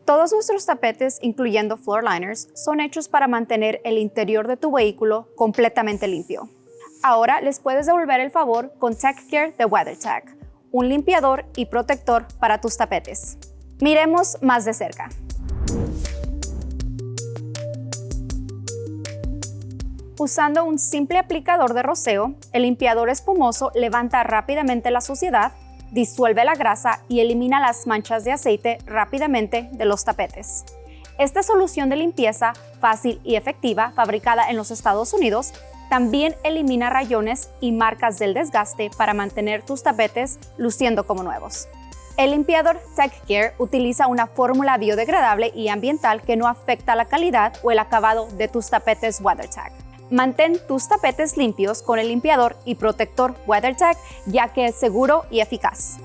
Todos nuestros tapetes, incluyendo FloorLiners, son hechos para mantener el interior de tu vehículo completamente limpio. Ahora les puedes devolver el favor con TechCare de WeatherTech, un limpiador y protector para tus tapetes. Miremos más de cerca. Usando un simple aplicador de roceo, el limpiador espumoso levanta rápidamente la suciedad, disuelve la grasa y elimina las manchas de aceite rápidamente de los tapetes. Esta solución de limpieza fácil y efectiva, fabricada en los Estados Unidos, también elimina rayones y marcas del desgaste para mantener tus tapetes luciendo como nuevos. El limpiador TechCare utiliza una fórmula biodegradable y ambiental que no afecta la calidad o el acabado de tus tapetes WeatherTech. Mantén tus tapetes limpios con el limpiador y protector WeatherTech, ya que es seguro y eficaz.